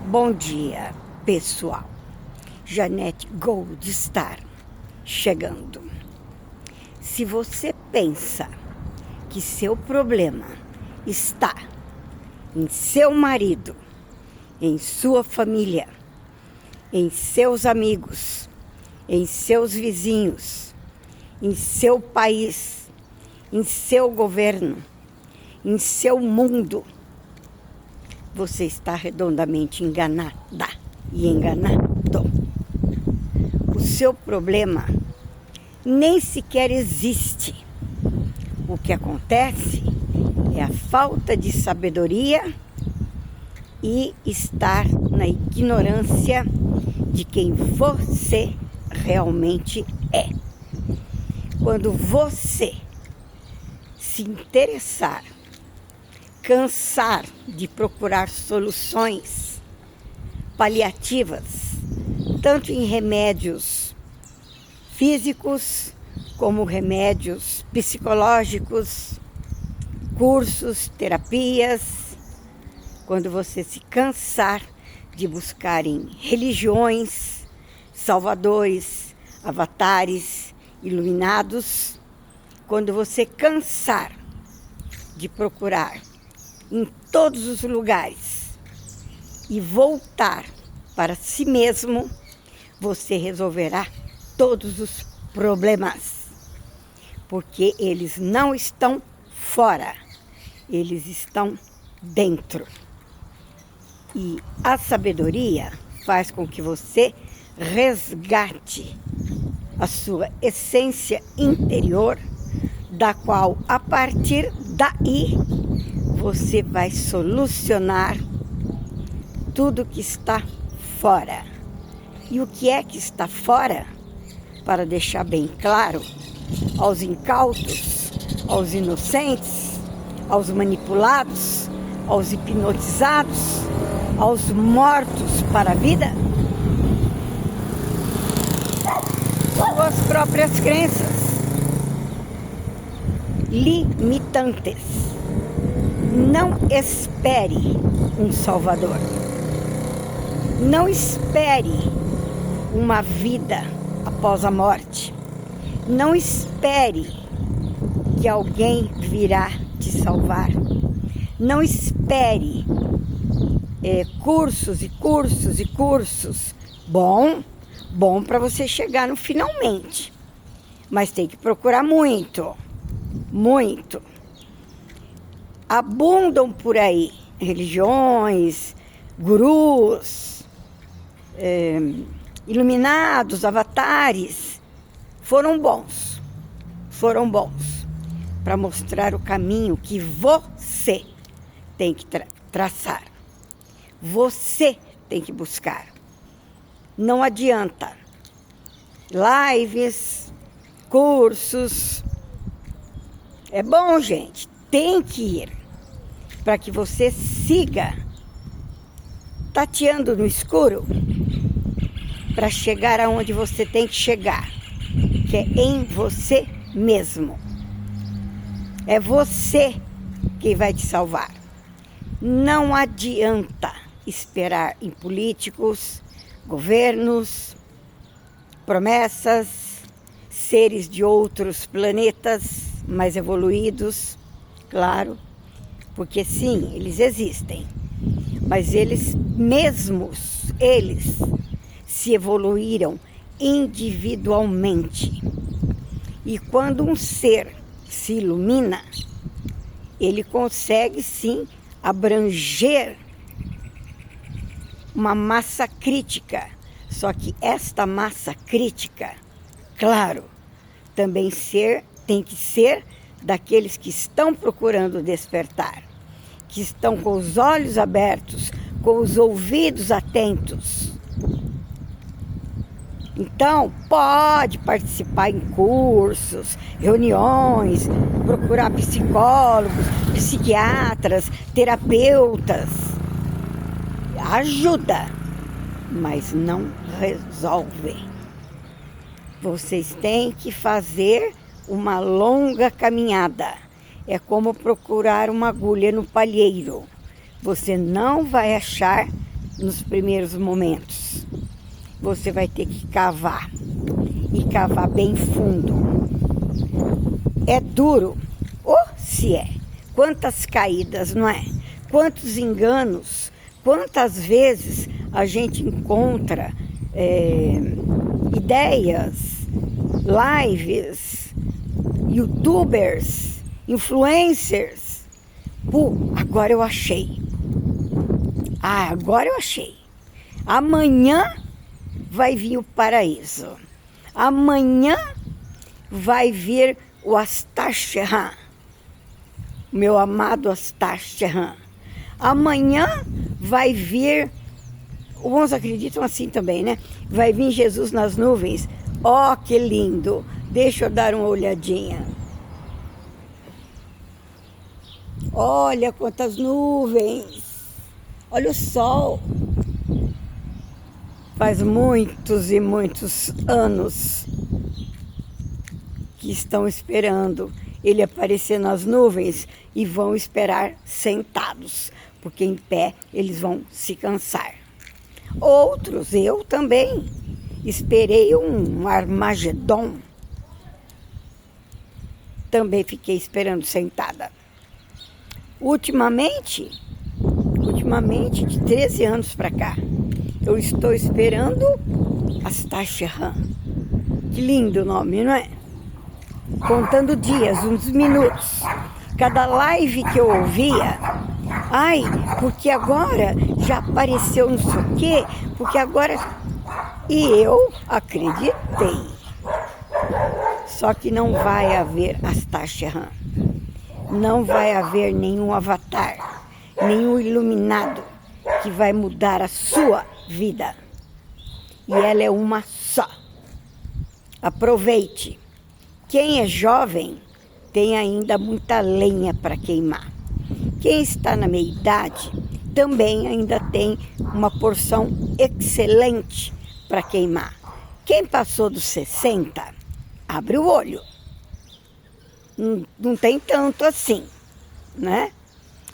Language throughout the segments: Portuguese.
Bom dia, pessoal. Janete Goldstar chegando. Se você pensa que seu problema está em seu marido, em sua família, em seus amigos, em seus vizinhos, em seu país, em seu governo, em seu mundo, você está redondamente enganada e enganado. O seu problema nem sequer existe. O que acontece é a falta de sabedoria e estar na ignorância de quem você realmente é. Quando você se interessar, cansar de procurar soluções paliativas, tanto em remédios físicos como remédios psicológicos, cursos, terapias, quando você se cansar de buscar em religiões, salvadores, avatares, iluminados, quando você cansar de procurar em todos os lugares e voltar para si mesmo, você resolverá todos os problemas, porque eles não estão fora, eles estão dentro. E a sabedoria faz com que você resgate a sua essência interior, da qual, a partir daí, você vai solucionar tudo que está fora. E o que é que está fora? Para deixar bem claro aos incautos, aos inocentes, aos manipulados, aos hipnotizados, aos mortos para a vida, suas próprias crenças limitantes. Não espere um salvador. Não espere uma vida após a morte. Não espere que alguém virá te salvar. Não espere cursos e cursos e cursos. Bom para você chegar no finalmente. Mas tem que procurar muito. Muito. Abundam por aí religiões, gurus, iluminados, avatares. Foram bons para mostrar o caminho que você tem que traçar. Você tem que buscar. Não adianta lives, cursos. É bom, gente, tem que ir para que você siga tateando no escuro para chegar aonde você tem que chegar, que é em você mesmo. É você quem vai te salvar. Não adianta esperar em políticos, governos, promessas, seres de outros planetas mais evoluídos, claro, porque sim, eles existem, mas eles mesmos, eles se evoluíram individualmente. E quando um ser se ilumina, ele consegue sim abranger uma massa crítica. Só que esta massa crítica, claro, também tem que ser daqueles que estão procurando despertar, que estão com os olhos abertos, com os ouvidos atentos. Então, pode participar em cursos, reuniões, procurar psicólogos, psiquiatras, terapeutas. Ajuda, mas não resolve. Vocês têm que fazer uma longa caminhada. É como procurar uma agulha no palheiro. Você não vai achar nos primeiros momentos. Você vai ter que cavar, e cavar bem fundo. É duro, se é. Quantas caídas, não é? Quantos enganos, quantas vezes a gente encontra ideias, lives, youtubers, influencers. Agora eu achei. Agora eu achei. Amanhã vai vir o paraíso. Amanhã vai vir o Astacheran, meu amado Astacheran. Amanhã vai vir, uns acreditam assim também, né? Vai vir Jesus nas nuvens. Ó, que lindo! Deixa eu dar uma olhadinha. Olha quantas nuvens! Olha o sol! Faz muitos e muitos anos que estão esperando ele aparecer nas nuvens e vão esperar sentados, porque em pé eles vão se cansar. Outros, eu também, esperei um Armagedon. Também fiquei esperando sentada. Ultimamente, de 13 anos para cá, eu estou esperando Astacheran. Que lindo o nome, não é? Contando dias, uns minutos. Cada live que eu ouvia, porque agora já apareceu não sei o quê, porque agora... E eu acreditei. Só que não vai haver Astacheran. Não vai haver nenhum avatar, nenhum iluminado que vai mudar a sua vida. E ela é uma só. Aproveite. Quem é jovem tem ainda muita lenha para queimar. Quem está na meia-idade também ainda tem uma porção excelente para queimar. Quem passou dos 60, abre o olho. Não tem tanto assim, né?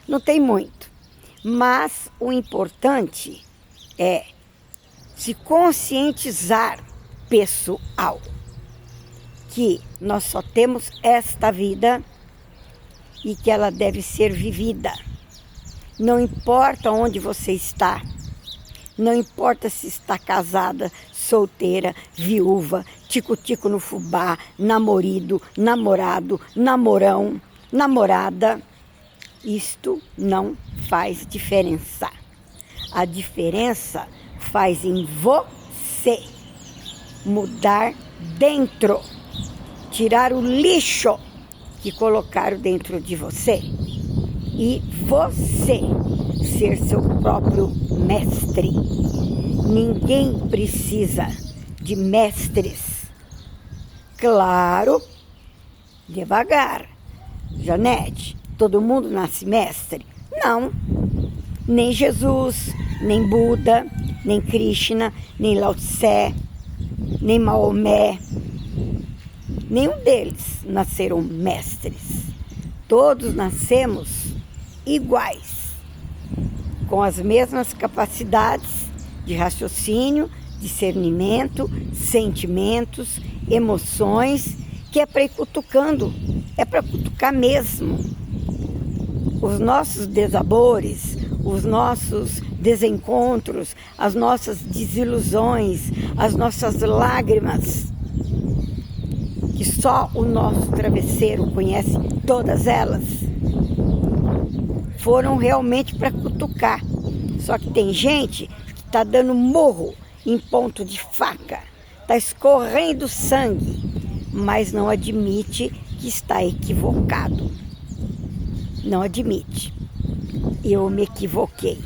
Não tem muito. Mas o importante é se conscientizar, pessoal, que nós só temos esta vida e que ela deve ser vivida. Não importa onde você está, não importa se está casada, solteira, viúva, tico-tico no fubá, namorado, namorão, namorada. Isto não faz diferença. A diferença faz em você mudar dentro, tirar o lixo que colocaram dentro de você e você ser seu próprio mestre. Ninguém precisa de mestres. Claro, devagar. Janete, todo mundo nasce mestre? Não. Nem Jesus, nem Buda, nem Krishna, nem Lao Tse, nem Maomé. Nenhum deles nasceram mestres. Todos nascemos iguais, com as mesmas capacidades de raciocínio, discernimento, sentimentos, emoções, que é para ir cutucando, é para cutucar mesmo. Os nossos desabores, os nossos desencontros, as nossas desilusões, as nossas lágrimas, que só o nosso travesseiro conhece todas elas, foram realmente para cutucar. Só que tem gente que está dando morro em ponto de faca, está escorrendo sangue, mas não admite que está equivocado. Não admite. Eu me equivoquei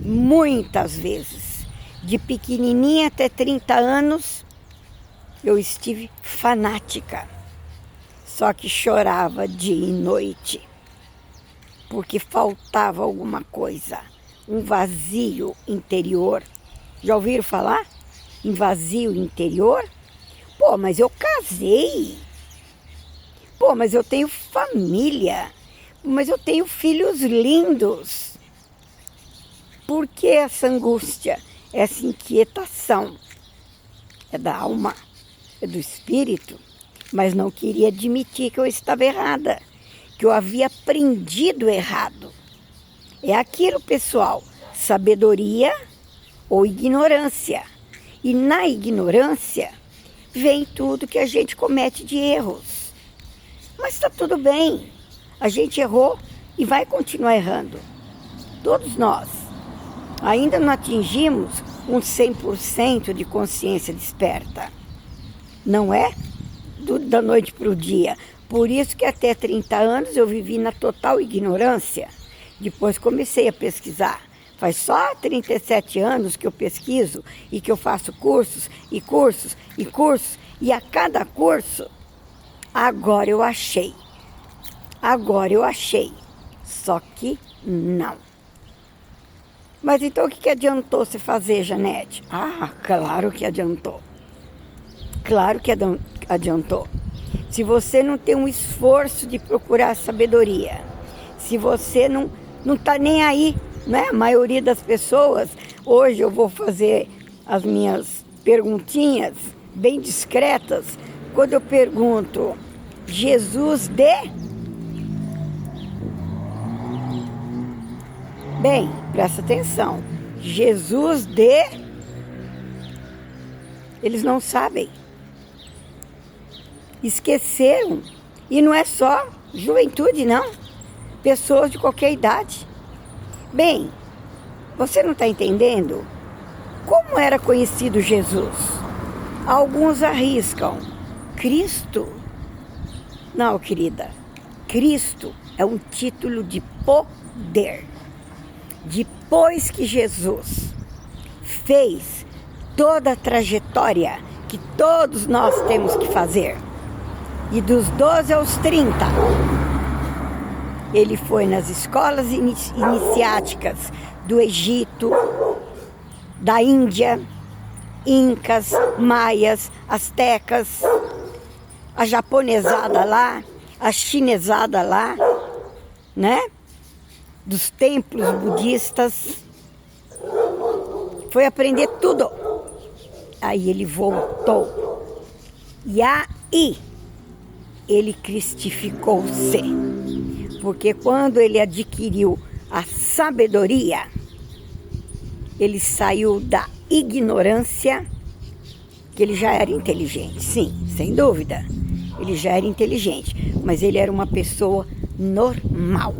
muitas vezes. De pequenininha até 30 anos, eu estive fanática. Só que chorava dia e noite, porque faltava alguma coisa, um vazio interior. Já ouviram falar em vazio interior? Pô, mas eu casei. Pô, mas eu tenho família. Mas eu tenho filhos lindos. Por que essa angústia, essa inquietação? É da alma, é do espírito, mas não queria admitir que eu estava errada, que eu havia aprendido errado. É aquilo, pessoal, sabedoria ou ignorância. E na ignorância vem tudo que a gente comete de erros. Mas está tudo bem, a gente errou e vai continuar errando. Todos nós. Ainda não atingimos um 100% de consciência desperta. Não é da noite para o dia. Por isso que até 30 anos eu vivi na total ignorância. Depois comecei a pesquisar. Faz só 37 anos que eu pesquiso e que eu faço cursos e cursos e cursos. E a cada curso, agora eu achei. Agora eu achei. Só que não. Mas então o que adiantou você fazer, Janete? Ah, claro que adiantou. Claro que adiantou. Se você não tem um esforço de procurar sabedoria, se você não está nem aí, né? A maioria das pessoas, hoje eu vou fazer as minhas perguntinhas bem discretas. Quando eu pergunto, Jesus de... Bem, presta atenção. Jesus de... Eles não sabem. Esqueceram. E não é só juventude, não. Pessoas de qualquer idade. Bem, você não está entendendo? Como era conhecido Jesus? Alguns arriscam. Cristo? Não, querida. Cristo é um título de poder. Depois que Jesus fez toda a trajetória que todos nós temos que fazer, e dos 12 aos 30, ele foi nas escolas iniciáticas do Egito, da Índia, incas, maias, astecas, a japonesada lá, a chinesada lá, né? Dos templos budistas, foi aprender tudo. Aí ele voltou. E aí ele cristificou-se. Porque quando ele adquiriu a sabedoria, ele saiu da ignorância, que ele já era inteligente, sim, sem dúvida. Ele já era inteligente, mas ele era uma pessoa normal.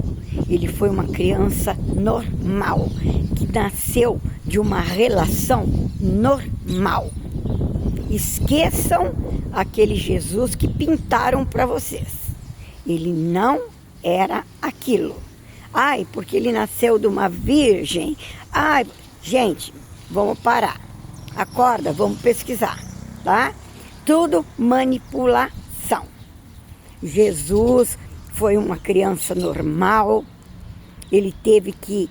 Ele foi uma criança normal, que nasceu de uma relação normal. Esqueçam aquele Jesus que pintaram para vocês. Ele não era aquilo. Ai, porque ele nasceu de uma virgem. Ai, gente, vamos parar. Acorda, vamos pesquisar, tá? Tudo manipulação. Jesus foi uma criança normal. Ele teve que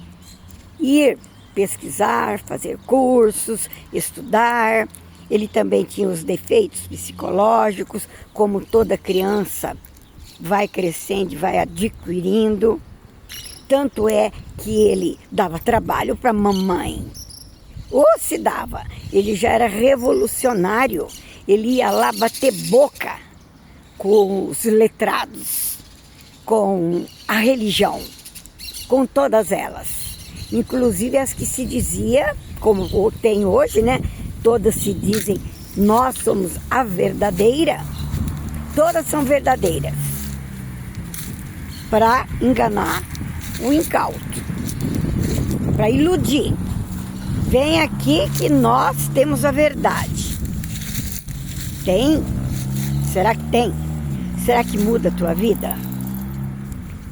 ir pesquisar, fazer cursos, estudar. Ele também tinha os defeitos psicológicos, como toda criança vai crescendo e vai adquirindo. Tanto é que ele dava trabalho para a mamãe. Ou se dava, ele já era revolucionário. Ele ia lá bater boca com os letrados, com a religião, com todas elas. Inclusive as que se dizia, como tem hoje, né? Todas se dizem, nós somos a verdadeira. Todas são verdadeiras. Para enganar o incauto. Para iludir. Vem aqui que nós temos a verdade. Tem? Será que tem? Será que muda a tua vida?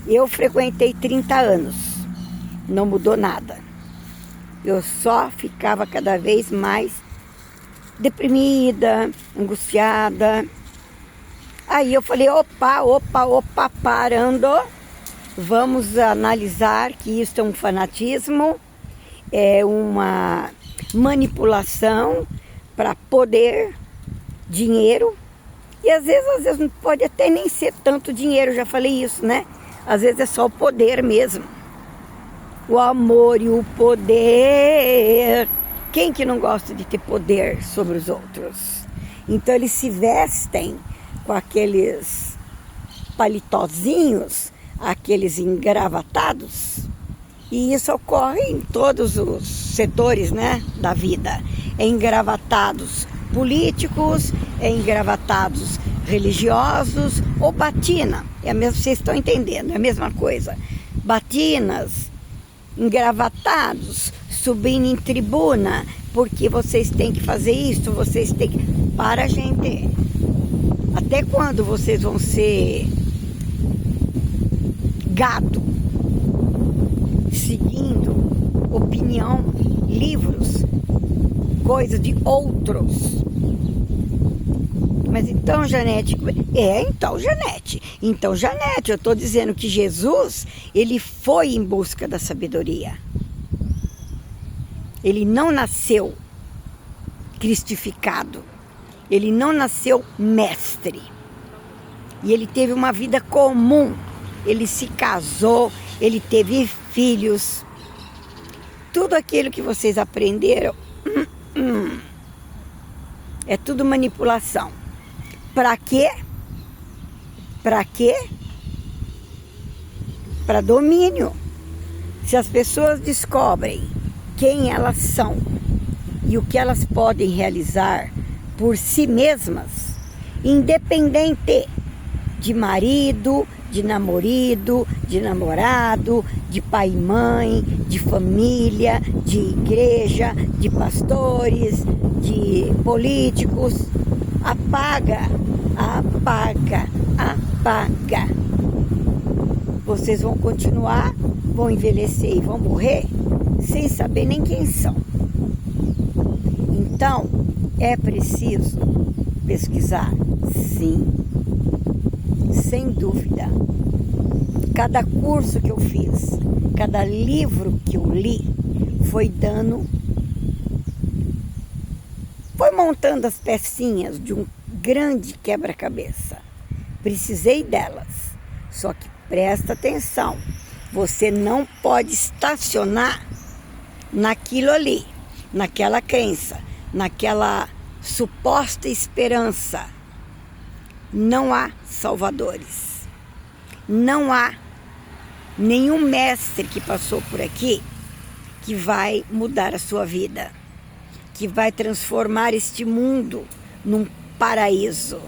Eu frequentei 30 anos. Não mudou nada. Eu só ficava cada vez mais deprimida, angustiada. Aí eu falei, opa, parando. Vamos analisar que isso é um fanatismo, é uma manipulação para poder, dinheiro. E às vezes não pode até nem ser tanto dinheiro, já falei isso, né? Às vezes é só o poder mesmo. o amor e o poder. Quem que não gosta de ter poder sobre os outros? Então eles se vestem com aqueles palitozinhos, aqueles engravatados, e isso ocorre em todos os setores, né, da vida. Engravatados políticos, engravatados religiosos ou batina. É mesmo, vocês estão entendendo, é a mesma coisa. Batinas, engravatados, subindo em tribuna, porque vocês têm que fazer isso, vocês têm que... Para, gente. Até quando vocês vão ser gado, seguindo opinião, livros, coisas de outros? Mas então, Janete, Janete, eu estou dizendo que Jesus, ele foi em busca da sabedoria. Ele não nasceu cristificado. Ele não nasceu mestre. E ele teve uma vida comum. Ele se casou, ele teve filhos. Tudo aquilo que vocês aprenderam é tudo manipulação. Para quê? Para quê? Para domínio. Se as pessoas descobrem quem elas são e o que elas podem realizar por si mesmas, independente de marido, de namorado, de namorado, de pai e mãe, de família, de igreja, de pastores, de políticos, apaga. Vocês vão continuar, vão envelhecer e vão morrer sem saber nem quem são. Então, é preciso pesquisar, sim, sem dúvida. Cada curso que eu fiz, cada livro que eu li, foi montando as pecinhas de um grande quebra-cabeça. Precisei delas, só que presta atenção, você não pode estacionar naquilo ali, naquela crença, naquela suposta esperança. Não há salvadores. Não há nenhum mestre que passou por aqui que vai mudar a sua vida, que vai transformar este mundo num paraíso,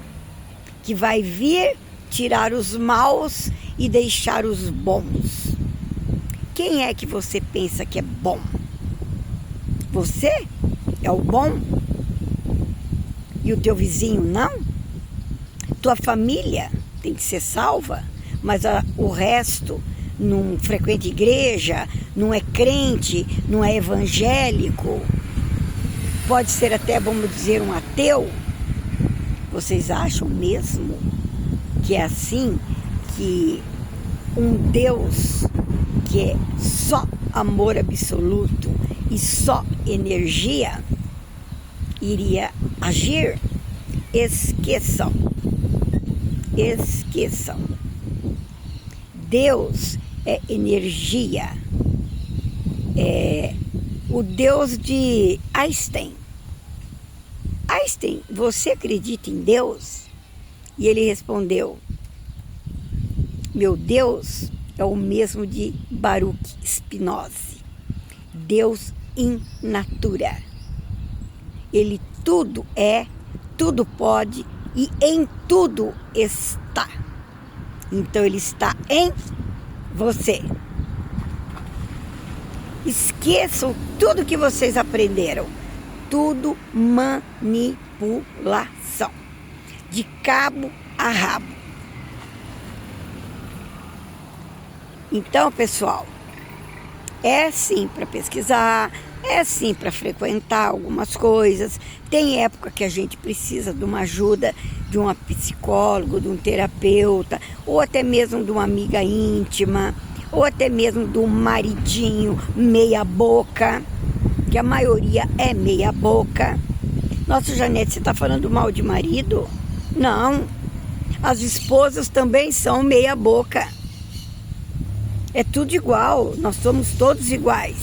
que vai vir tirar os maus e deixar os bons. Quem é que você pensa que é bom? Você é o bom? E o teu vizinho não? Tua família tem que ser salva, mas o resto não frequenta igreja, não é crente, não é evangélico, pode ser até, vamos dizer, um ateu. Vocês acham mesmo que é assim, que um Deus que é só amor absoluto e só energia iria agir? Esqueçam. Deus é energia. É o Deus de Einstein. Einstein, você acredita em Deus? E ele respondeu: meu Deus é o mesmo de Baruch Spinoza. Deus in natura. Ele tudo é, tudo pode e em tudo está. Então ele está em você. Esqueçam tudo que vocês aprenderam. Tudo manipulação. De cabo a rabo. Então, pessoal, é sim para pesquisar, é sim para frequentar algumas coisas. Tem época que a gente precisa de uma ajuda de um psicólogo, de um terapeuta, ou até mesmo de uma amiga íntima, ou até mesmo de um maridinho meia boca, que a maioria é meia boca. Nossa, Janete, você está falando mal de marido? Não, as esposas também são meia boca. É tudo igual, nós somos todos iguais.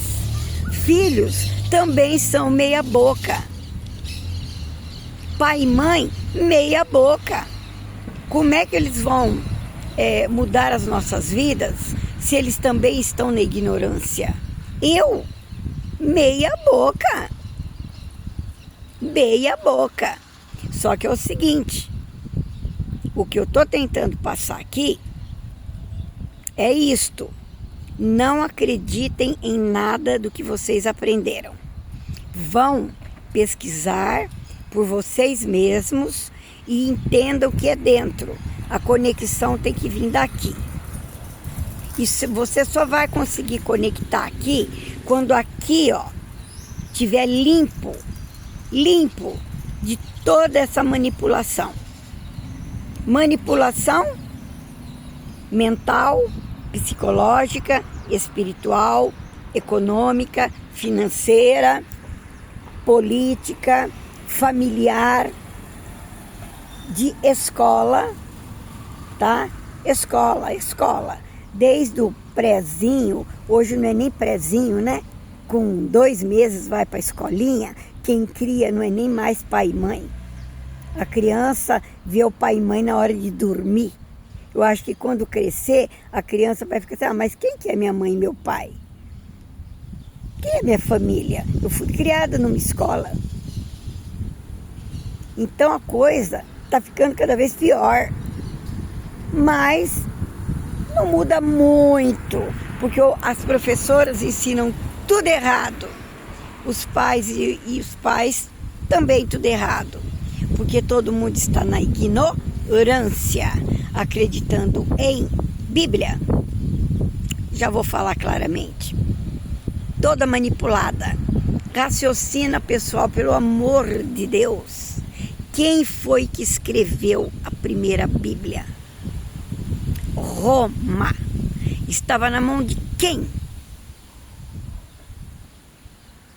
Filhos também são meia boca. Pai e mãe, meia boca. Como é que eles vão mudar as nossas vidas se eles também estão na ignorância? Eu, meia boca. Meia boca. Só que é o seguinte, o que eu estou tentando passar aqui é isto. Não acreditem em nada do que vocês aprenderam. Vão pesquisar por vocês mesmos e entendam o que é dentro. A conexão tem que vir daqui. E você só vai conseguir conectar aqui quando aqui, ó, tiver limpo de toda essa manipulação. Manipulação mental, psicológica, espiritual, econômica, financeira, política, familiar, de escola, tá? Escola. Desde o prézinho, hoje não é nem prézinho, né? Com 2 meses vai para a escolinha, quem cria não é nem mais pai e mãe. A criança vê o pai e mãe na hora de dormir. Eu acho que quando crescer, a criança vai ficar assim, mas quem que é minha mãe e meu pai? Quem é minha família? Eu fui criada numa escola. Então a coisa está ficando cada vez pior. Mas não muda muito, porque as professoras ensinam tudo errado. Os pais e os pais também tudo errado. Porque todo mundo está na ignorância, acreditando em Bíblia. Já vou falar claramente. Toda manipulada. Raciocina, pessoal, pelo amor de Deus. Quem foi que escreveu a primeira Bíblia? Roma. Estava na mão de quem?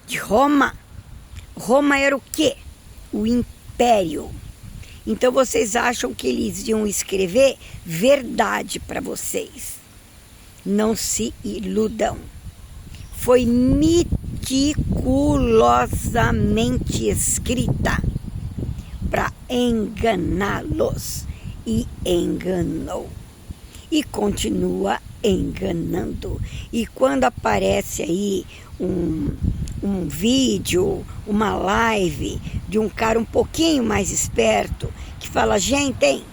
De Roma. Roma era o quê? O império. Então vocês acham que eles iam escrever verdade para vocês? Não se iludam. Foi meticulosamente escrita para enganá-los. E enganou. E continua enganando. E quando aparece aí um vídeo, uma live de um cara um pouquinho mais esperto, que fala, gente, hein?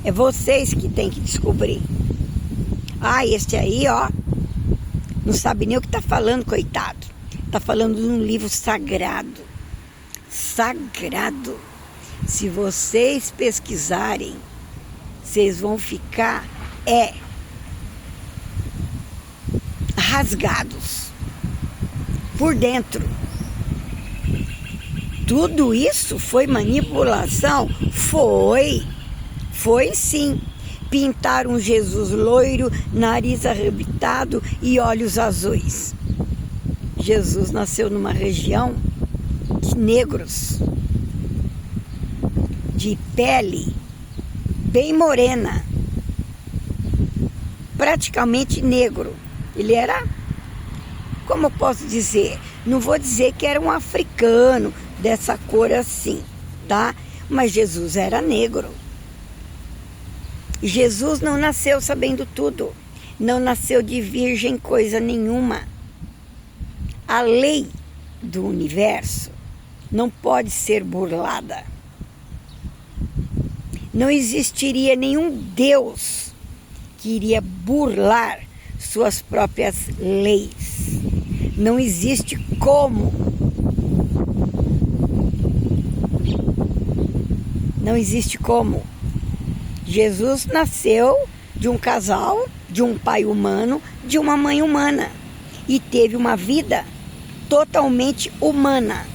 É vocês que tem que descobrir. Esse aí, ó, não sabe nem o que tá falando, coitado. Tá falando de um livro sagrado. Sagrado. Se vocês pesquisarem, vocês vão ficar, rasgados por dentro. Tudo isso foi manipulação? Foi sim. Pintaram Jesus loiro, nariz arrebitado e olhos azuis. Jesus nasceu numa região de negros, de pele bem morena, praticamente negro. Ele era, como eu posso dizer, não vou dizer que era um africano dessa cor assim, tá? Mas Jesus era negro. Jesus não nasceu sabendo tudo, não nasceu de virgem coisa nenhuma. A lei do universo não pode ser burlada. Não existiria nenhum Deus que iria burlar suas próprias leis. Não existe como. Não existe como. Jesus nasceu de um casal, de um pai humano, de uma mãe humana. E teve uma vida totalmente humana.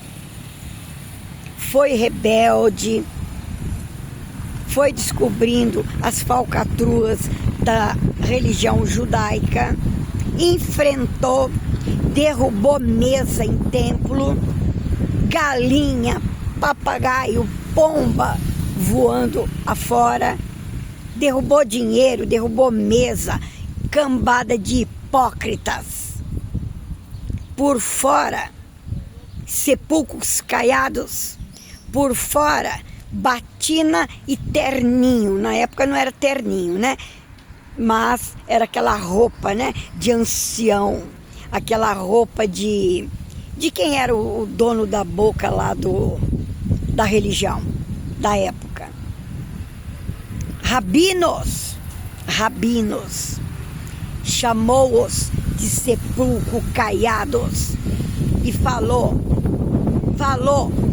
Foi rebelde, foi descobrindo as falcatruas da religião judaica, enfrentou, derrubou mesa em templo, galinha, papagaio, pomba voando afora, derrubou dinheiro, derrubou mesa, cambada de hipócritas. Por fora, sepulcros caiados. Por fora, batina e terninho. Na época não era terninho, né? Mas era aquela roupa, né, de ancião. Aquela roupa de quem era o dono da boca lá da religião, da época. Rabinos, chamou-os de sepulcro caiados e falou,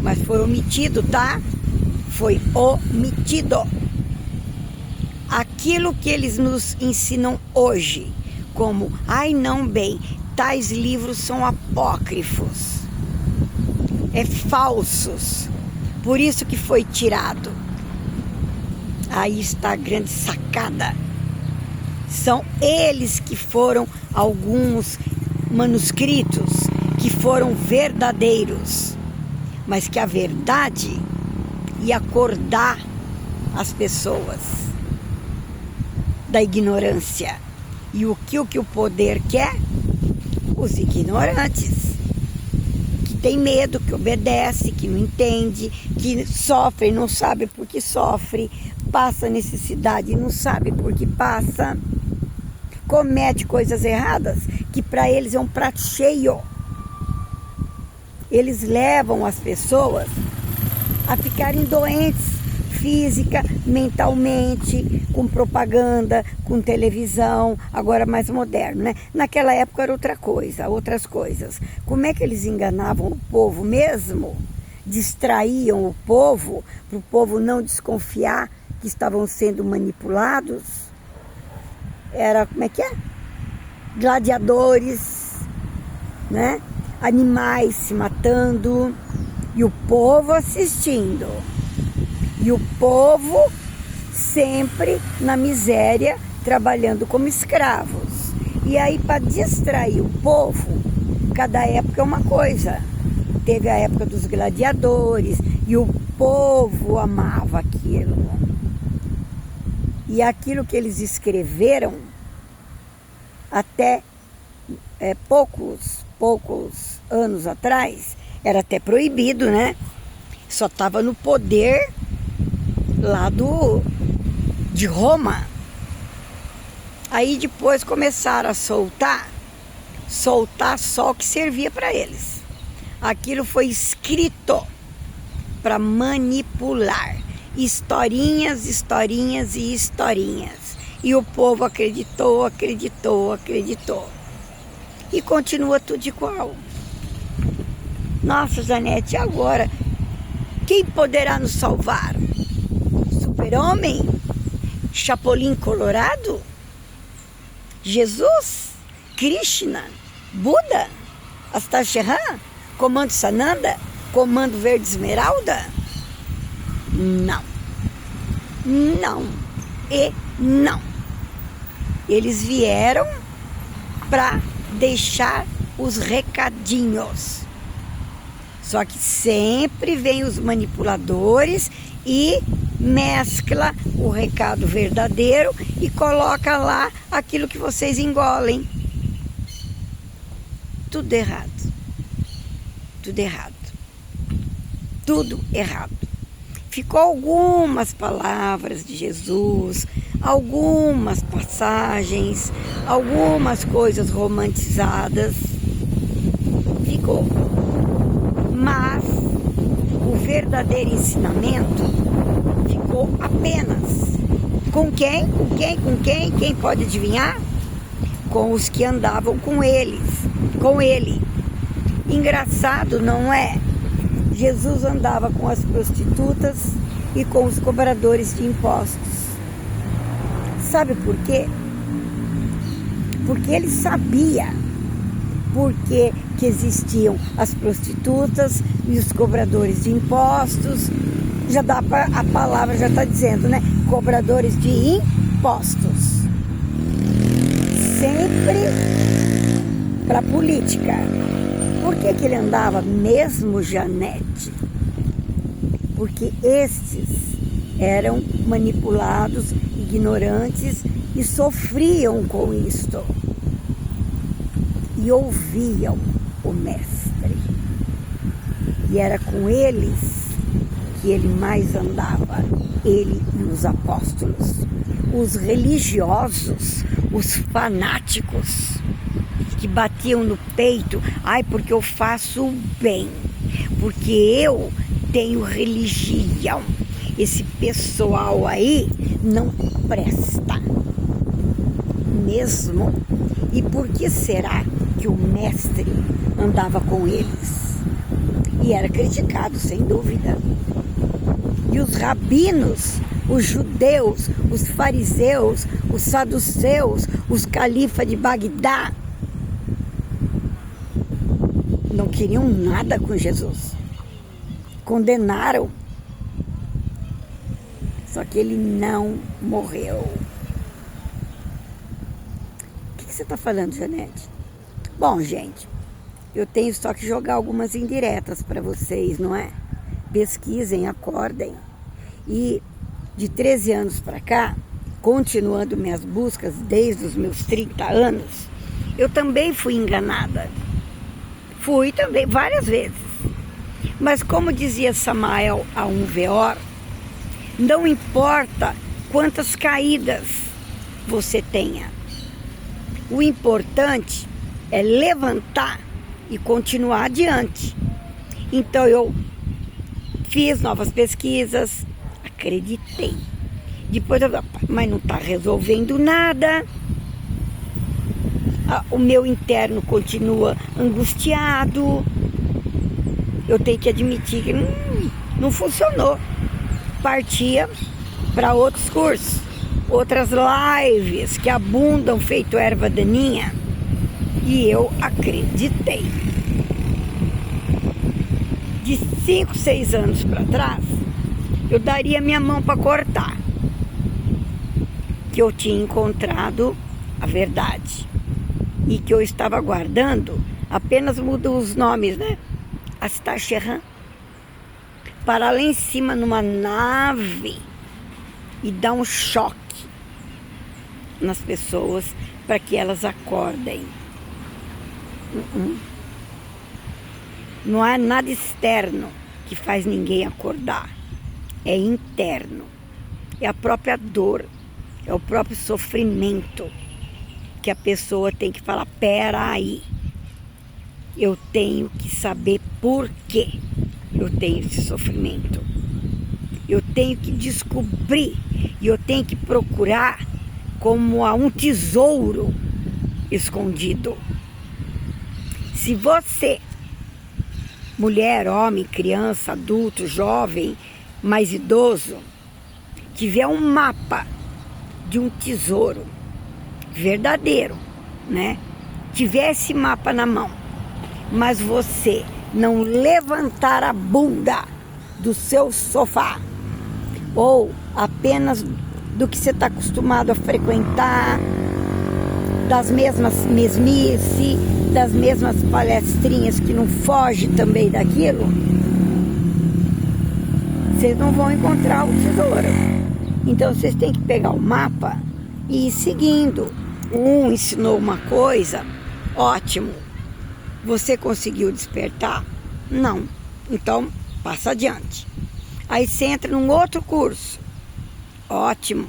mas foi omitido, tá? Foi omitido. Aquilo que eles nos ensinam hoje, como, não bem, tais livros são apócrifos, falsos, por isso que foi tirado. Aí está a grande sacada. São eles que foram alguns manuscritos que foram verdadeiros, mas que a verdade ia acordar as pessoas da ignorância. E o que o poder quer? Os ignorantes, que tem medo, que obedece, que não entende, que sofre, não sabe por que sofre, passa necessidade e não sabe por que passa, comete coisas erradas, que para eles é um prato cheio. Eles levam as pessoas a ficarem doentes, física, mentalmente, com propaganda, com televisão, agora mais moderno, né? Naquela época era outra coisa, outras coisas. Como é que eles enganavam o povo mesmo? Distraíam o povo, para o povo não desconfiar que estavam sendo manipulados? Era, como é que é? Gladiadores, né? Animais se matando e o povo assistindo. E o povo sempre na miséria, trabalhando como escravos. E aí, para distrair o povo, cada época é uma coisa. Teve a época dos gladiadores e o povo amava aquilo. E aquilo que eles escreveram, até poucos anos atrás, era até proibido, né? Só estava no poder lá de Roma. Aí depois começaram a soltar só o que servia para eles. Aquilo foi escrito para manipular. Historinhas. E o povo acreditou. E continua tudo igual. Nossa, Janete, e agora? Quem poderá nos salvar? Super-Homem? Chapolin Colorado? Jesus? Krishna? Buda? Astacheran? Comando Sananda? Comando Verde Esmeralda? Não. Eles vieram para deixar os recadinhos. Só que sempre vem os manipuladores e mescla o recado verdadeiro e coloca lá aquilo que vocês engolem. Tudo errado. Ficou algumas palavras de Jesus, algumas passagens, algumas coisas romantizadas. Ficou. Mas o verdadeiro ensinamento ficou apenas com quem? Quem pode adivinhar? Com os que andavam com ele. Engraçado, não é? Jesus andava com as prostitutas e com os cobradores de impostos. Sabe por quê? Porque ele sabia porque que existiam as prostitutas e os cobradores de impostos. Já dá para, a palavra já está dizendo, né? Cobradores de impostos. Sempre para política. Por que ele andava mesmo, Janete? Porque estes eram manipulados, ignorantes e sofriam com isto e ouviam o Mestre. E era com eles que ele mais andava, ele e os apóstolos. Os religiosos, os fanáticos, que batiam no peito, ai, porque eu faço o bem, porque eu tenho religião. Esse pessoal aí não presta mesmo. E por que será que o Mestre andava com eles? E era criticado, sem dúvida. E os rabinos, os judeus, os fariseus, os saduceus, os califas de Bagdá, não queriam nada com Jesus. Condenaram. Só que ele não morreu. O que você está falando, Janete? Bom, gente, eu tenho só que jogar algumas indiretas para vocês, não é? Pesquisem, acordem. E de 13 anos para cá, continuando minhas buscas desde os meus 30 anos, eu também fui enganada. Fui também várias vezes. Mas como dizia Samael a um Veor, não importa quantas caídas você tenha. O importante é levantar e continuar adiante. Então eu fiz novas pesquisas, acreditei. Depois eu, mas não está resolvendo nada. O meu interno continua angustiado. Eu tenho que admitir que não funcionou. Partia para outros cursos, outras lives que abundam feito erva daninha. E eu acreditei. De 5, 6 anos para trás, eu daria minha mão para cortar. Que eu tinha encontrado a verdade. E que eu estava aguardando, apenas mudam os nomes, né? Astacheran. Para lá em cima numa nave e dar um choque nas pessoas para que elas acordem. Não há nada externo que faz ninguém acordar. É interno. É a própria dor, é o próprio sofrimento que a pessoa tem que falar, pera aí, eu tenho que saber por quê eu tenho esse sofrimento. Eu tenho que descobrir e eu tenho que procurar como a um tesouro escondido. Se você, mulher, homem, criança, adulto, jovem, mais idoso, tiver um mapa de um tesouro verdadeiro, né? Tiver esse mapa na mão, mas você não levantar a bunda do seu sofá ou apenas do que você está acostumado a frequentar, das mesmas mesmice, das mesmas palestrinhas que não foge também daquilo, vocês não vão encontrar o tesouro. Então vocês têm que pegar o mapa e ir seguindo. Um ensinou uma coisa, ótimo. Você conseguiu despertar? Não. Então, passa adiante. Aí você entra num outro curso. Ótimo.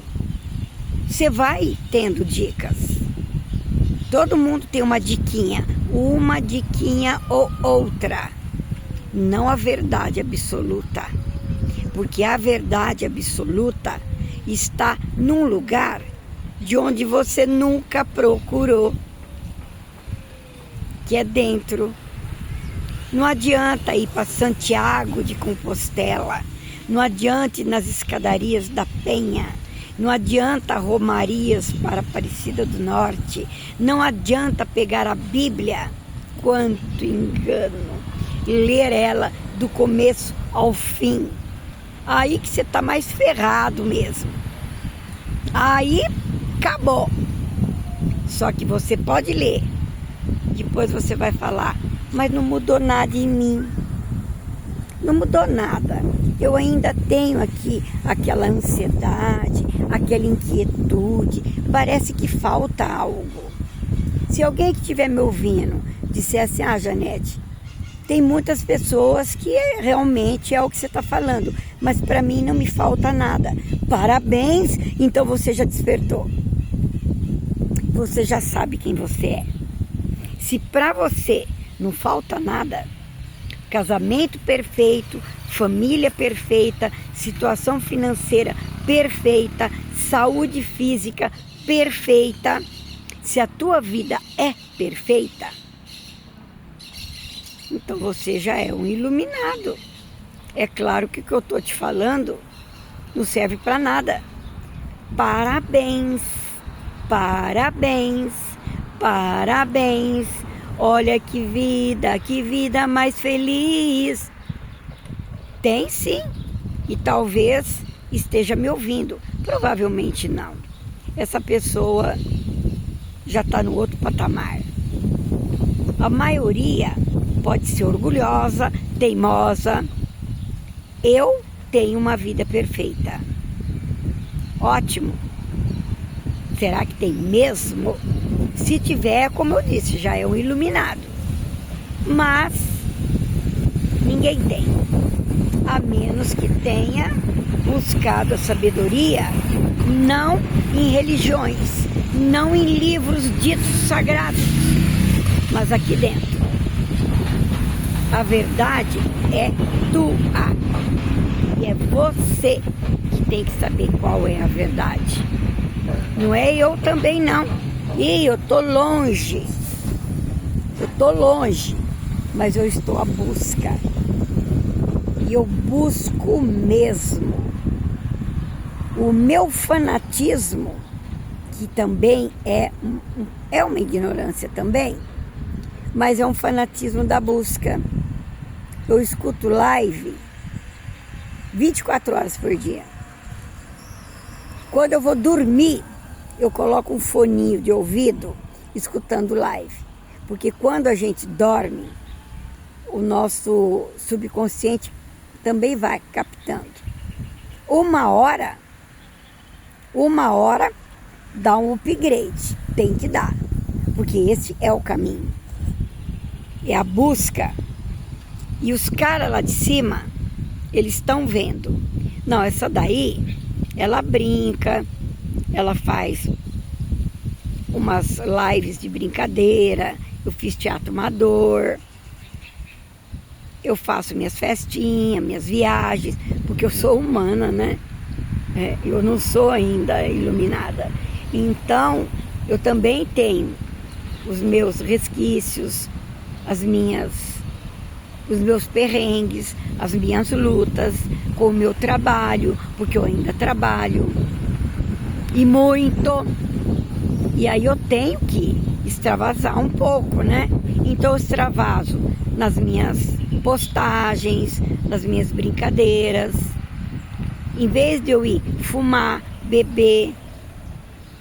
Você vai tendo dicas. Todo mundo tem uma diquinha ou outra. Não a verdade absoluta. Porque a verdade absoluta está num lugar de onde você nunca procurou, que é dentro. Não adianta ir para Santiago de Compostela, não adianta ir nas escadarias da Penha, não adianta romarias para Aparecida do Norte, não adianta pegar a Bíblia, quanto engano, e ler ela do começo ao fim. Aí que você está mais ferrado mesmo. Aí acabou. Só que você pode ler. Depois você vai falar, mas não mudou nada em mim. Não mudou nada. eu ainda tenho aqui aquela ansiedade, aquela inquietude, parece que falta algo. Se alguém que estiver me ouvindo disser assim, Janete, tem muitas pessoas que realmente é o que você está falando, mas para mim não me falta nada. Parabéns, então você já despertou. Você já sabe quem você é. Se para você não falta nada, casamento perfeito, família perfeita, situação financeira perfeita, saúde física perfeita, se a tua vida é perfeita, então você já é um iluminado. É claro que o que eu estou te falando não serve para nada. Parabéns, parabéns, parabéns. Olha que vida mais feliz. Tem sim, e talvez esteja me ouvindo. Provavelmente não. Essa pessoa já está no outro patamar. A maioria pode ser orgulhosa, teimosa. Eu tenho uma vida perfeita. Ótimo. Será que tem mesmo? Se tiver, como eu disse, já é um iluminado. Mas ninguém tem. A menos que tenha buscado a sabedoria, não em religiões, não em livros ditos sagrados, mas aqui dentro. A verdade é tua. E é você que tem que saber qual é a verdade. Não é eu também não. E eu tô longe. Mas eu estou à busca. E eu busco mesmo. O meu fanatismo, que também é uma ignorância também, mas é um fanatismo da busca. Eu escuto live 24 horas por dia. Quando eu vou dormir, eu coloco um foninho de ouvido escutando live. Porque quando a gente dorme, o nosso subconsciente também vai captando. Uma hora dá um upgrade. Tem que dar. Porque esse é o caminho. É a busca. E os caras lá de cima, eles estão vendo. Não, essa daí, ela brinca, ela faz umas lives de brincadeira, eu fiz teatro amador, eu faço minhas festinhas, minhas viagens, porque eu sou humana, né? Eu não sou ainda iluminada. Então, eu também tenho os meus resquícios, os meus perrengues, as minhas lutas com o meu trabalho, porque eu ainda trabalho, e muito. E aí eu tenho que extravasar um pouco, né? Então eu extravaso nas minhas postagens, nas minhas brincadeiras. Em vez de eu ir fumar, beber,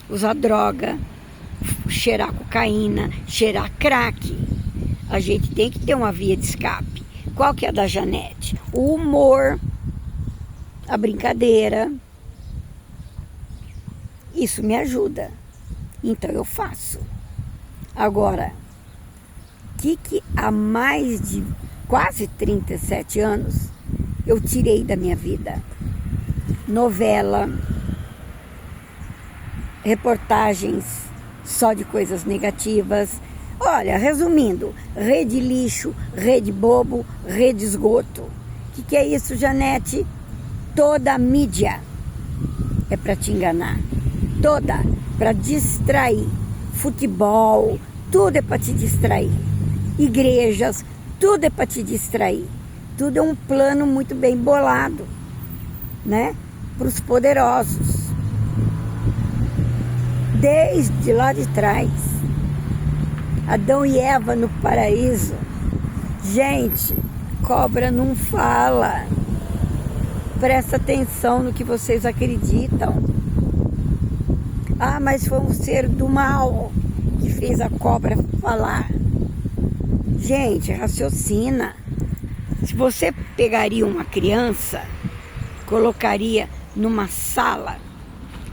usar droga, cheirar cocaína, cheirar crack, a gente tem que ter uma via de escape. Qual que é a da Janete? O humor, a brincadeira. Isso me ajuda. Então eu faço. Agora, que há mais de quase 37 anos eu tirei da minha vida? Novela, reportagens só de coisas negativas. Olha, resumindo, rede lixo, rede bobo, rede esgoto. O que é isso, Janete? Toda a mídia é para te enganar. Toda, para distrair. Futebol, tudo é para te distrair. Igrejas, tudo é para te distrair. Tudo é um plano muito bem bolado, né? Para os poderosos. Desde lá de trás. Adão e Eva no paraíso. Gente, cobra não fala. Presta atenção no que vocês acreditam. Mas foi um ser do mal que fez a cobra falar. Gente, raciocina. Se você pegaria uma criança colocaria numa sala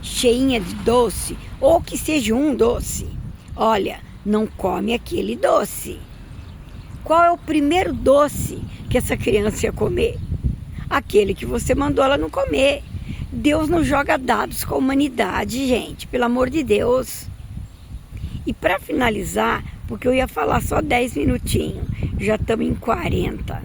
cheinha de doce, ou que seja um doce. Olha, não come aquele doce. Qual é o primeiro doce que essa criança ia comer? Aquele que você mandou ela não comer. Deus não joga dados com a humanidade, gente, pelo amor de Deus. E para finalizar, porque eu ia falar só 10 minutinhos, já estamos em 40.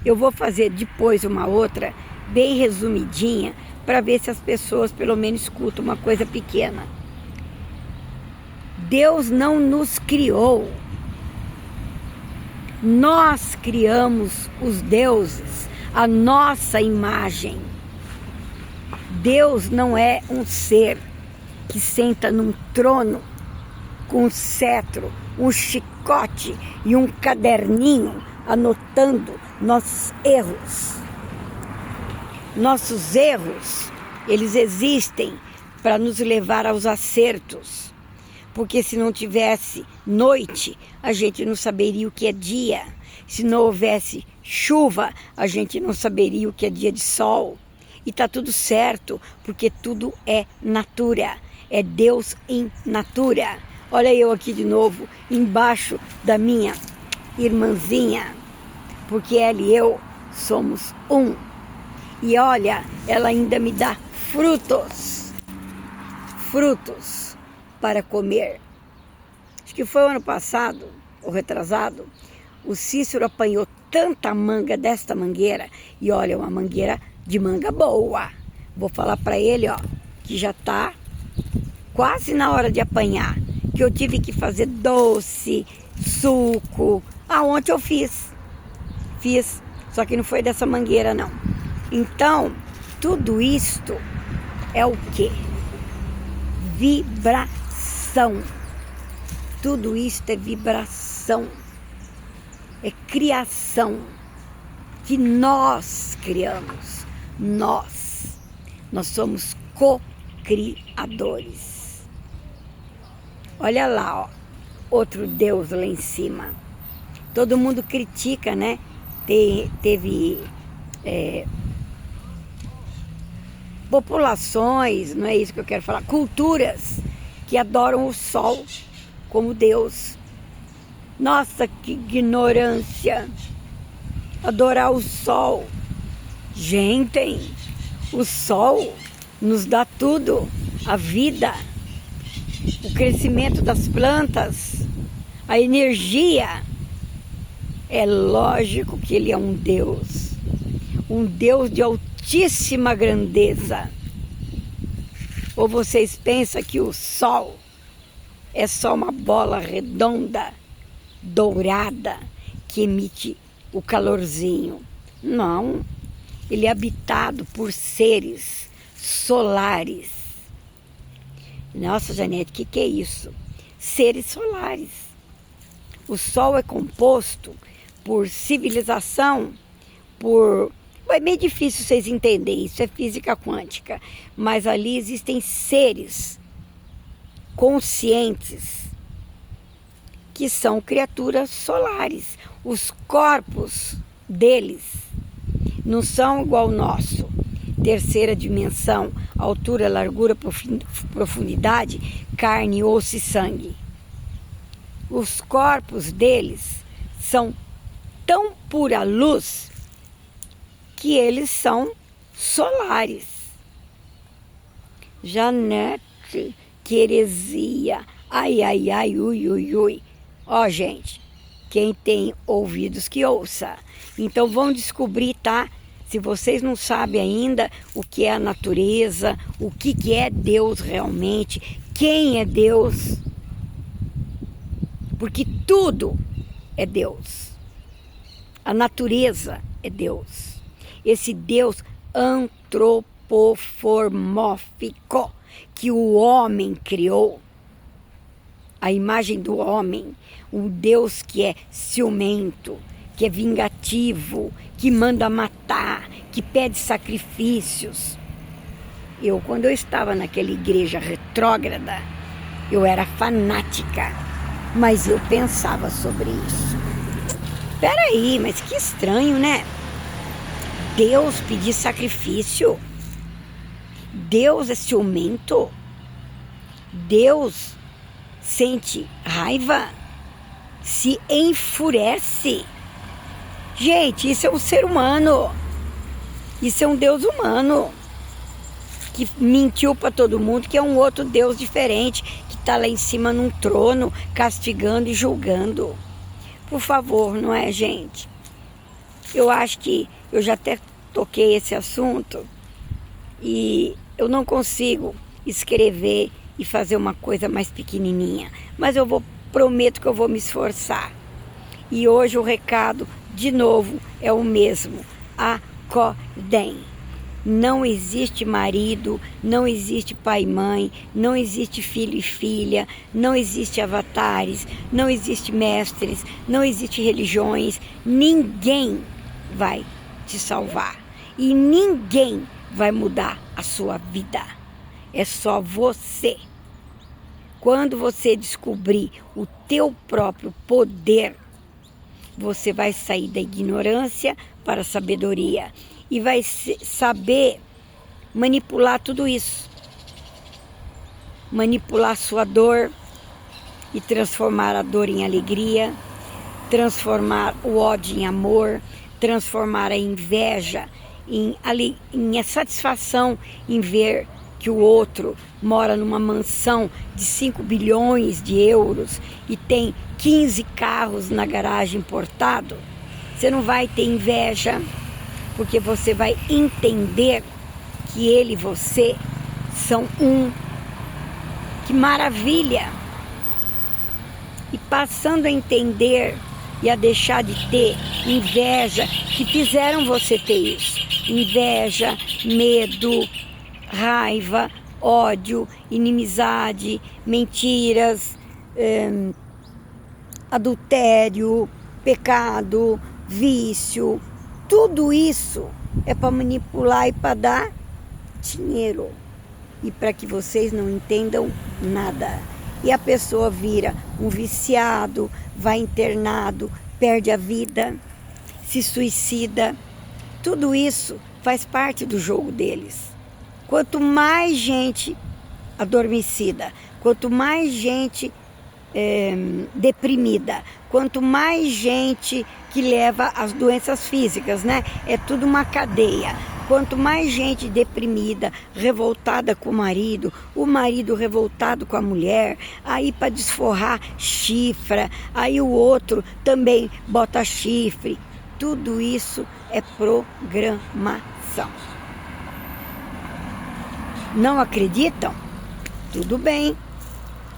Eu vou fazer depois uma outra, bem resumidinha, para ver se as pessoas pelo menos escutam uma coisa pequena. Deus não nos criou. Nós criamos os deuses, a nossa imagem. Deus não é um ser que senta num trono com um cetro, um chicote e um caderninho anotando nossos erros. Nossos erros, eles existem para nos levar aos acertos. Porque se não tivesse noite, a gente não saberia o que é dia. Se não houvesse chuva, a gente não saberia o que é dia de sol. E tá tudo certo, porque tudo é natura. É Deus em natura. Olha eu aqui de novo, embaixo da minha irmãzinha. Porque ela e eu somos um. E olha, ela ainda me dá frutos. Frutos para comer. Acho que foi o ano passado, ou retrasado, o Cícero apanhou tanta manga desta mangueira. E olha, uma mangueira de manga boa. Vou falar para ele, ó, que já tá quase na hora de apanhar. Que eu tive que fazer doce, suco. Ontem eu fiz. Só que não foi dessa mangueira, não. Então, tudo isto é o quê? Vibração. Tudo isto é vibração. É criação. Que nós criamos. Nós somos co-criadores. Olha lá, ó, outro Deus lá em cima. Todo mundo critica, né? Teve populações, não é isso que eu quero falar, culturas que adoram o sol como Deus. Nossa, que ignorância! Adorar o sol. Gente, o sol nos dá tudo, a vida, o crescimento das plantas, a energia. É lógico que ele é um Deus de altíssima grandeza. Ou vocês pensam que o sol é só uma bola redonda, dourada, que emite o calorzinho? Não, ele é habitado por seres solares. Nossa, Janete, que é isso? Seres solares. O sol é composto por civilização, É meio difícil vocês entenderem, isso é física quântica. Mas ali existem seres conscientes que são criaturas solares. Os corpos deles não são igual ao nosso. Terceira dimensão, altura, largura, profundidade, carne, osso e sangue. Os corpos deles são tão pura luz que eles são solares. Janete, que heresia. Ai, ai, ai, ui, ui, ui. Ó, gente, quem tem ouvidos que ouça. Então vão descobrir, tá? Se vocês não sabem ainda o que é a natureza, o que é Deus realmente, quem é Deus. Porque tudo é Deus. A natureza é Deus. Esse Deus antropomórfico que o homem criou, a imagem do homem, um Deus que é ciumento, que é vingativo, que manda matar, que pede sacrifícios. Quando eu estava naquela igreja retrógrada, eu era fanática, mas eu pensava sobre isso. Peraí, mas que estranho, né? Deus pedir sacrifício? Deus é ciumento? Deus sente raiva? Se enfurece? Gente, isso é um ser humano. Isso é um Deus humano que mentiu para todo mundo, que é um outro Deus diferente, que está lá em cima num trono, castigando e julgando. Por favor, não é, gente? Eu acho que eu já até toquei esse assunto e eu não consigo escrever e fazer uma coisa mais pequenininha, mas prometo que eu vou me esforçar. E hoje o recado, de novo, é o mesmo. Acordem. Não existe marido, não existe pai e mãe, não existe filho e filha, não existe avatares, não existe mestres, não existe religiões. Ninguém vai te salvar e ninguém vai mudar a sua vida. É só você. Quando você descobrir o teu próprio poder, você vai sair da ignorância para a sabedoria e vai saber manipular tudo isso. Manipular sua dor e transformar a dor em alegria, transformar o ódio em amor, transformar a inveja em satisfação em ver que o outro mora numa mansão de 5 bilhões de euros e tem 15 carros na garagem importado. Você não vai ter inveja, porque você vai entender que ele e você são um. Que maravilha! E passando a entender e a deixar de ter inveja, que fizeram você ter isso. Inveja, medo, raiva, ódio, inimizade, mentiras, adultério, pecado, vício. Tudo isso é para manipular e para dar dinheiro. E para que vocês não entendam nada. E a pessoa vira um viciado, vai internado, perde a vida, se suicida. Tudo isso faz parte do jogo deles. Quanto mais gente adormecida, quanto mais gente deprimida, quanto mais gente que leva as doenças físicas, né? É tudo uma cadeia. Quanto mais gente deprimida, revoltada com o marido revoltado com a mulher, aí para desforrar chifra, aí o outro também bota chifre. Tudo isso é programação. Não acreditam? Tudo bem.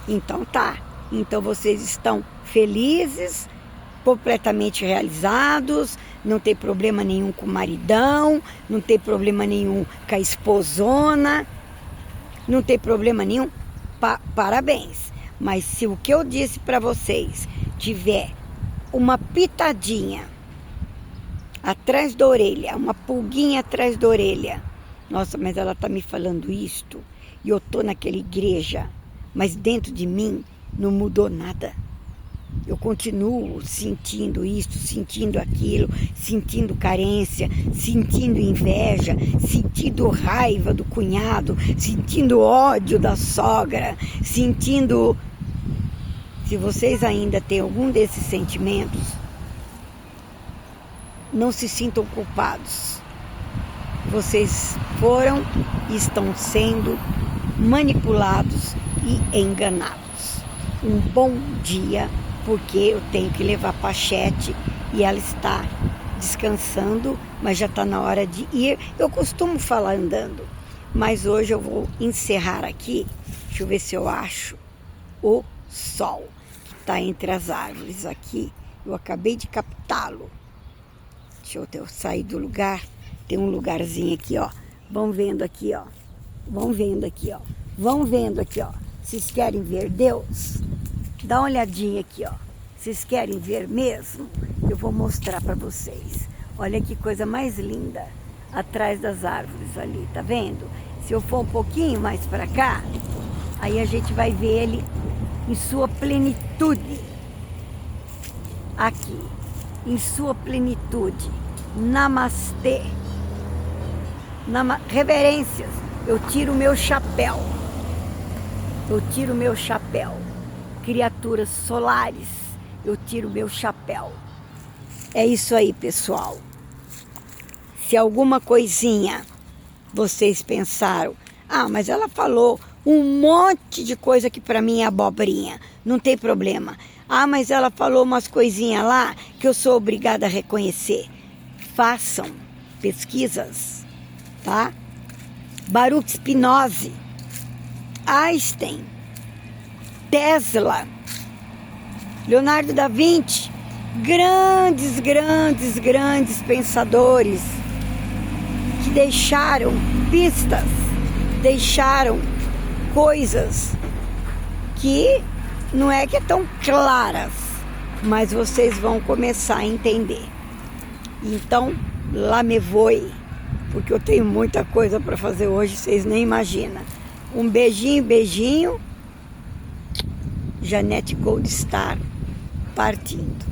Então tá. Então vocês estão felizes, completamente realizados, não tem problema nenhum com o maridão, não tem problema nenhum com a esposona, não tem problema nenhum, parabéns. Mas se o que eu disse para vocês tiver uma pitadinha atrás da orelha, uma pulguinha atrás da orelha, nossa, mas ela tá me falando isto, e eu tô naquela igreja, mas dentro de mim não mudou nada. Eu continuo sentindo isso, sentindo aquilo, sentindo carência, sentindo inveja, sentindo raiva do cunhado, sentindo ódio da sogra, sentindo... Se vocês ainda têm algum desses sentimentos, não se sintam culpados. Vocês foram e estão sendo manipulados e enganados. Um bom dia, porque eu tenho que levar a Pachete e ela está descansando, mas já está na hora de ir. Eu costumo falar andando, mas hoje eu vou encerrar aqui. Deixa eu ver se eu acho o sol que está entre as árvores aqui. Eu acabei de captá-lo. Deixa eu sair do lugar. Tem um lugarzinho aqui, ó. Vão vendo aqui, ó. Vão vendo aqui, ó. Vão vendo aqui, ó. Vocês querem ver Deus? Dá uma olhadinha aqui, ó. Vocês querem ver mesmo? Eu vou mostrar para vocês. Olha que coisa mais linda. Atrás das árvores ali, tá vendo? Se eu for um pouquinho mais para cá, aí a gente vai ver ele em sua plenitude. Aqui, em sua plenitude. Namastê. reverências, eu tiro o meu chapéu. Eu tiro o meu chapéu. Criaturas solares, eu tiro o meu chapéu. É isso aí, pessoal. Se alguma coisinha vocês pensaram, mas ela falou um monte de coisa que para mim é abobrinha, não tem problema. Mas ela falou umas coisinhas lá que eu sou obrigada a reconhecer. Façam pesquisas, tá? Baruch Spinoza, Einstein, Tesla, Leonardo da Vinci, grandes pensadores que deixaram pistas, deixaram coisas que não é que é tão claras, mas vocês vão começar a entender. Então, lá me voe, porque eu tenho muita coisa para fazer hoje, vocês nem imaginam. Um beijinho. Janete Goldstar partindo.